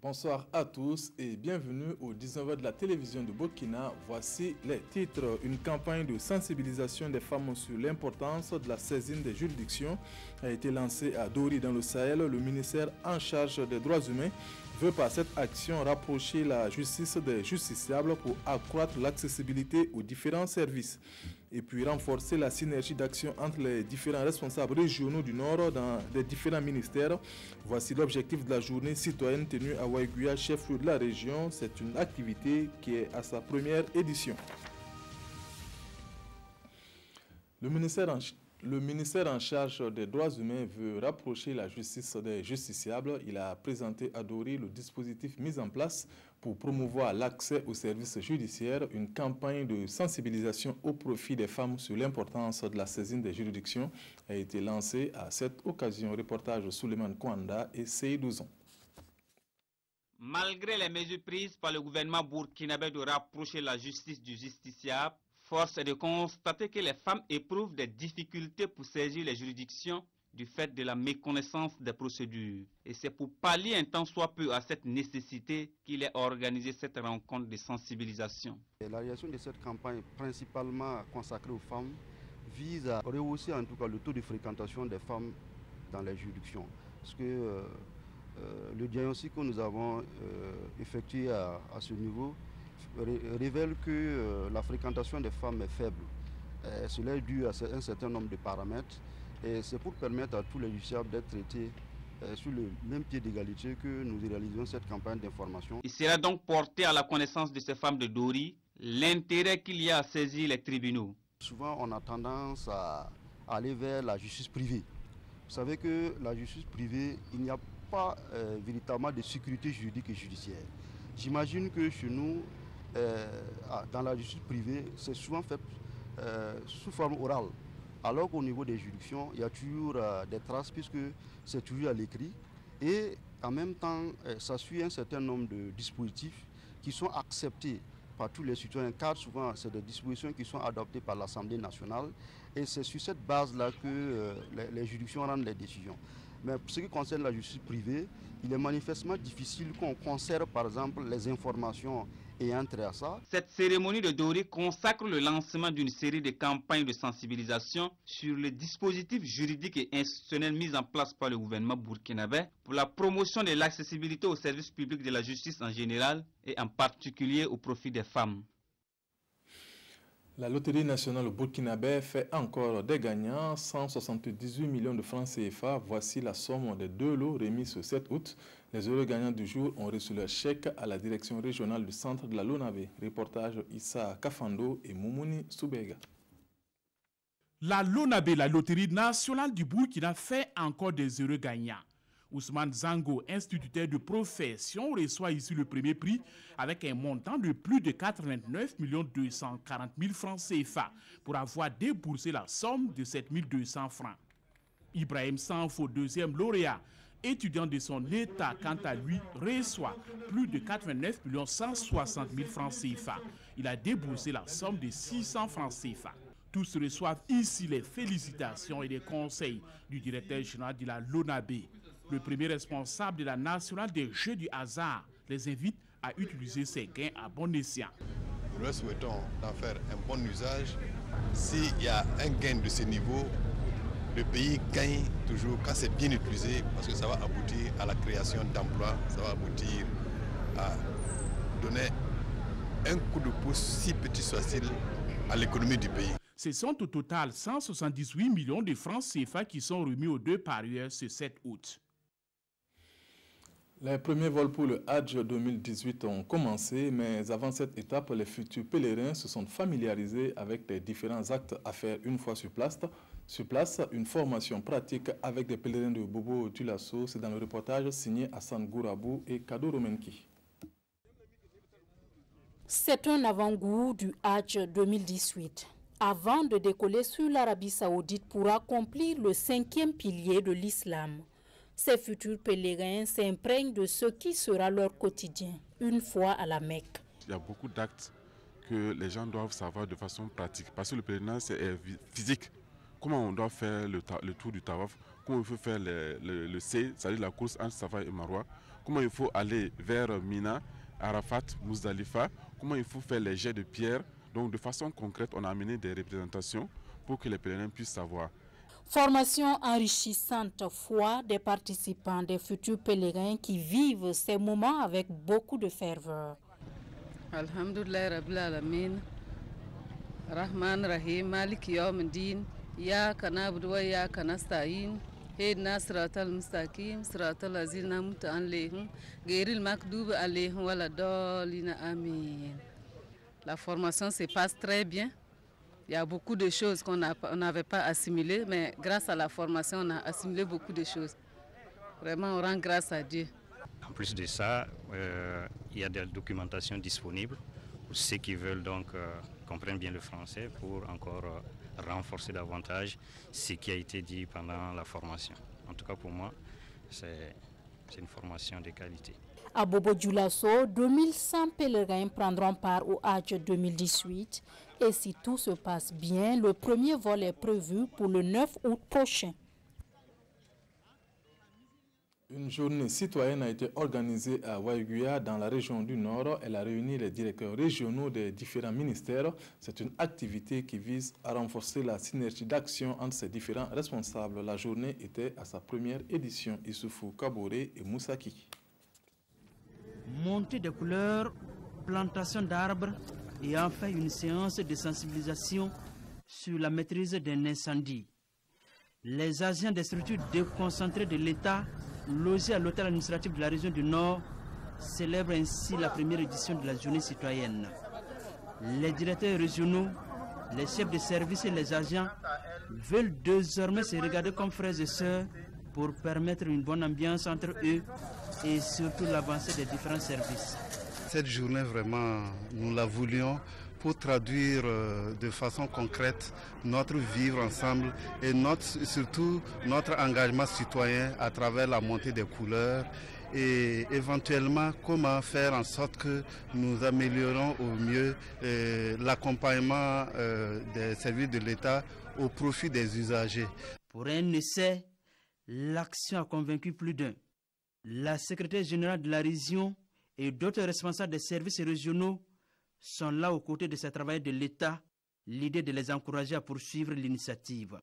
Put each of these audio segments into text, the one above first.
Bonsoir à tous et bienvenue au 19h de la télévision de Burkina. Voici les titres. Une campagne de sensibilisation des femmes sur l'importance de la saisine des juridictions a été lancée à Dori dans le Sahel. Le ministère en charge des droits humains veut par cette action rapprocher la justice des justiciables pour accroître l'accessibilité aux différents services et puis renforcer la synergie d'action entre les différents responsables régionaux du Nord dans les différents ministères. Voici l'objectif de la journée citoyenne tenue à Waiguya, chef-lieu de la région. C'est une activité qui est à sa première édition. Le ministère en charge des droits humains veut rapprocher la justice des justiciables. Il a présenté à Dori le dispositif mis en place pour promouvoir l'accès aux services judiciaires. Une campagne de sensibilisation au profit des femmes sur l'importance de la saisine des juridictions a été lancée à cette occasion. Reportage Souleymane Kouanda et Seydou-Zon. Malgré les mesures prises par le gouvernement burkinabé de rapprocher la justice du justiciable, force est de constater que les femmes éprouvent des difficultés pour saisir les juridictions du fait de la méconnaissance des procédures. Et c'est pour pallier un tant soit peu à cette nécessité qu'il est organisé cette rencontre de sensibilisation. La réalisation de cette campagne, principalement consacrée aux femmes, vise à rehausser en tout cas le taux de fréquentation des femmes dans les juridictions. Parce que le diagnostic que nous avons effectué à ce niveau révèle que la fréquentation des femmes est faible. Cela est dû à un certain nombre de paramètres et c'est pour permettre à tous les justiciables d'être traités sur le même pied d'égalité que nous réalisons cette campagne d'information. Il sera donc porté à la connaissance de ces femmes de Dori l'intérêt qu'il y a à saisir les tribunaux. Souvent on a tendance à aller vers la justice privée. Vous savez que la justice privée, il n'y a pas véritablement de sécurité juridique et judiciaire. J'imagine que chez nous, dans la justice privée, c'est souvent fait sous forme orale. Alors qu'au niveau des juridictions, il y a toujours des traces puisque c'est toujours à l'écrit. Et en même temps, ça suit un certain nombre de dispositifs qui sont acceptés par tous les citoyens, car souvent c'est des dispositions qui sont adoptées par l'Assemblée nationale. Et c'est sur cette base-là que les juridictions rendent les décisions. Mais pour ce qui concerne la justice privée, il est manifestement difficile qu'on conserve par exemple les informations ayant trait à ça. Cette cérémonie de Dori consacre le lancement d'une série de campagnes de sensibilisation sur les dispositifs juridiques et institutionnels mis en place par le gouvernement burkinabé pour la promotion de l'accessibilité aux services publics de la justice en général et en particulier au profit des femmes. La loterie nationale burkinabé fait encore des gagnants, 178 millions de francs CFA. Voici la somme des 2 lots remis ce 7 août. Les heureux gagnants du jour ont reçu leur chèque à la direction régionale du centre de la Lonabé. Reportage Issa Kafando et Moumouni Soubega. La Lonabé, la loterie nationale du Burkina, fait encore des heureux gagnants. Ousmane Zango, instituteur de profession, reçoit ici le premier prix avec un montant de plus de 89 240 000 francs CFA pour avoir déboursé la somme de 7 200 francs. Ibrahim Sanfo, deuxième lauréat, étudiant de son état, quant à lui, reçoit plus de 89 160 000 francs CFA. Il a déboursé la somme de 600 francs CFA. Tous reçoivent ici les félicitations et les conseils du directeur général de la Lonabé. Le premier responsable de la nationale des jeux du hasard les invite à utiliser ces gains à bon escient. Nous leur souhaitons d'en faire un bon usage. S'il y a un gain de ce niveau, le pays gagne toujours quand c'est bien utilisé parce que ça va aboutir à la création d'emplois, ça va aboutir à donner un coup de pouce, si petit soit-il, à l'économie du pays. Ce sont au total 178 millions de francs CFA qui sont remis aux deux parieurs ce 7 août. Les premiers vols pour le Hajj 2018 ont commencé, mais avant cette étape, les futurs pèlerins se sont familiarisés avec les différents actes à faire une fois sur place. Sur place, une formation pratique avec des pèlerins de Bobo Tulasso. C'est dans le reportage signé Hassan Gourabou et Kado Romenki. C'est un avant-goût du Hajj 2018. Avant de décoller sur l'Arabie Saoudite pour accomplir le 5e pilier de l'islam, ces futurs pèlerins s'imprègnent de ce qui sera leur quotidien, une fois à la Mecque. Il y a beaucoup d'actes que les gens doivent savoir de façon pratique, parce que le pèlerinage c'est physique. Comment on doit faire le tour du Tawaf, comment on peut faire le C, c'est-à-dire la course entre Safa et Marwa, comment il faut aller vers Mina, Arafat, Muzdalifa, comment il faut faire les jets de pierre. Donc de façon concrète, on a amené des représentations pour que les pèlerins puissent savoir. Formation enrichissante, foi des participants, des futurs pèlerins qui vivent ces moments avec beaucoup de ferveur. Alhamdulillah Rabbil Alamin, Rahman Rahim, Malik Yawmiddin, Iyyaka na'budu wa iyyaka nasta'in, Ihdina siratal mustaqim, siratal ladzina an'amta alaihim, ghayril maghdubi alaihim waladdallin. Amin. La formation se passe très bien. Il y a beaucoup de choses qu'on n'avait pas assimilées, mais grâce à la formation, on a assimilé beaucoup de choses. Vraiment, on rend grâce à Dieu. En plus de ça, il y a des documentations disponibles pour ceux qui veulent donc comprendre bien le français pour encore renforcer davantage ce qui a été dit pendant la formation. En tout cas, pour moi, c'est une formation de qualité. À Bobo Dioulasso, 2100 pèlerins prendront part au Hajj 2018 et si tout se passe bien, le premier vol est prévu pour le 9 août prochain. Une journée citoyenne a été organisée à Waiguya dans la région du Nord. Elle a réuni les directeurs régionaux des différents ministères. C'est une activité qui vise à renforcer la synergie d'action entre ces différents responsables. La journée était à sa première édition. Issoufou Kaboré et Moussa Kiki. Montée de couleurs, plantation d'arbres et enfin une séance de sensibilisation sur la maîtrise d'un incendie. Les agents des structures déconcentrées de l'État logés à l'hôtel administratif de la région du Nord célèbrent ainsi la première édition de la journée citoyenne. Les directeurs régionaux, les chefs de service et les agents veulent désormais se regarder comme frères et sœurs pour permettre une bonne ambiance entre eux et surtout l'avancée des différents services. Cette journée, vraiment, nous la voulions pour traduire de façon concrète notre vivre ensemble et surtout notre engagement citoyen à travers la montée des couleurs et éventuellement comment faire en sorte que nous améliorons au mieux l'accompagnement des services de l'État au profit des usagers. Pour un essai, l'action a convaincu plus d'un. La secrétaire générale de la région et d'autres responsables des services régionaux sont là aux côtés de ces travailleurs de l'État, l'idée de les encourager à poursuivre l'initiative.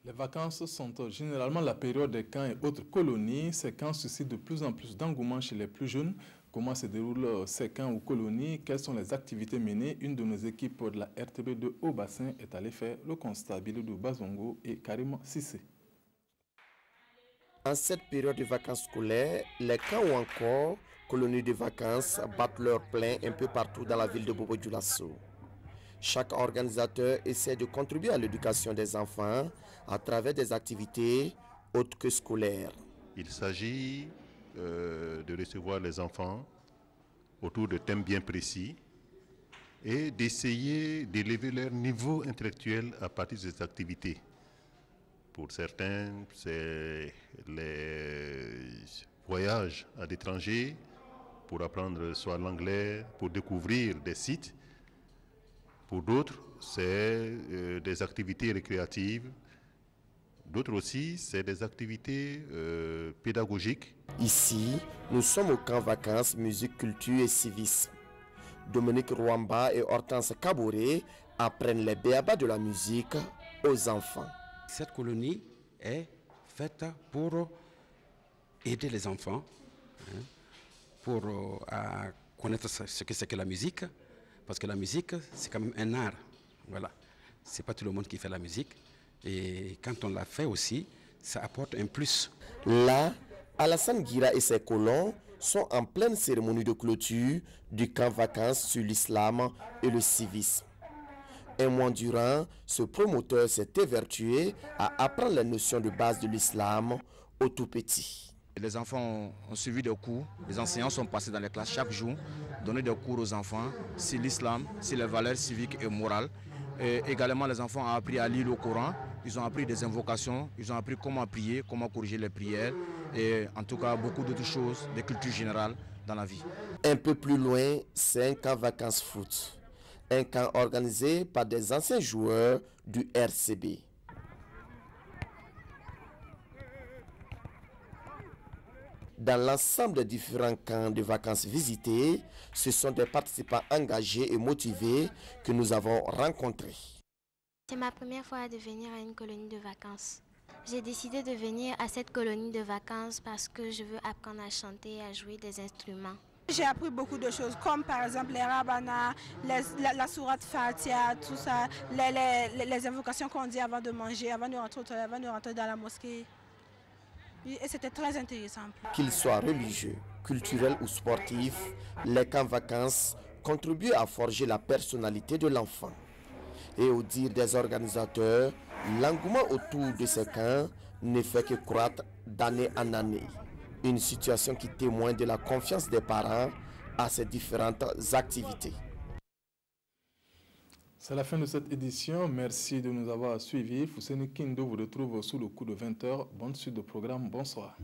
Les vacances sont généralement la période des camps et autres colonies. Ces camps suscitent de plus en plus d'engouement chez les plus jeunes. Comment se déroulent ces camps ou colonies? Quelles sont les activités menées? Une de nos équipes de la RTB de Haut-Bassin est allée faire le constat. Bilodou Bazongo et Karim Sissé. En cette période de vacances scolaires, les camps ou encore colonies de vacances battent leur plein un peu partout dans la ville de Bobo Dioulasso. Chaque organisateur essaie de contribuer à l'éducation des enfants à travers des activités autres que scolaires. Il s'agit de recevoir les enfants autour de thèmes bien précis et d'essayer d'élever leur niveau intellectuel à partir de ces activités. Pour certains, c'est les voyages à l'étranger pour apprendre soit l'anglais, pour découvrir des sites. Pour d'autres, c'est des activités récréatives. D'autres aussi, c'est des activités pédagogiques. Ici, nous sommes au camp vacances, musique, culture et civisme. Dominique Rwamba et Hortense Kaboré apprennent les béabas de la musique aux enfants. Cette colonie est faite pour aider les enfants, pour connaître ce que c'est que la musique, parce que la musique, c'est quand même un art. Voilà. Ce n'est pas tout le monde qui fait la musique. Et quand on la fait aussi, ça apporte un plus. Là, Alassane Guira et ses colons sont en pleine cérémonie de clôture du camp vacances sur l'islam et le civisme. Un mois durant, ce promoteur s'est évertué à apprendre les notions de base de l'islam aux tout petits. Les enfants ont suivi des cours, les enseignants sont passés dans les classes chaque jour, donner des cours aux enfants sur l'islam, sur les valeurs civiques et morales. Et également, les enfants ont appris à lire le Coran, ils ont appris des invocations, ils ont appris comment prier, comment corriger les prières, et en tout cas beaucoup d'autres choses, des cultures générales dans la vie. Un peu plus loin, c'est un camp vacances foot. Un camp organisé par des anciens joueurs du RCB. Dans l'ensemble des différents camps de vacances visités, ce sont des participants engagés et motivés que nous avons rencontrés. C'est ma première fois de venir à une colonie de vacances. J'ai décidé de venir à cette colonie de vacances parce que je veux apprendre à chanter et à jouer des instruments. J'ai appris beaucoup de choses, comme par exemple les rabbana, la sourate Fatiha, tout ça, les invocations qu'on dit avant de manger, avant de rentrer dans la mosquée. Et c'était très intéressant. Qu'ils soient religieux, culturels ou sportifs, les camps vacances contribuent à forger la personnalité de l'enfant. Et au dire des organisateurs, l'engouement autour de ces camps ne fait que croître d'année en année. Une situation qui témoigne de la confiance des parents à ces différentes activités. C'est la fin de cette édition. Merci de nous avoir suivis. Fousseni Kindo vous retrouve sous le coup de 20h. Bonne suite de programme. Bonsoir.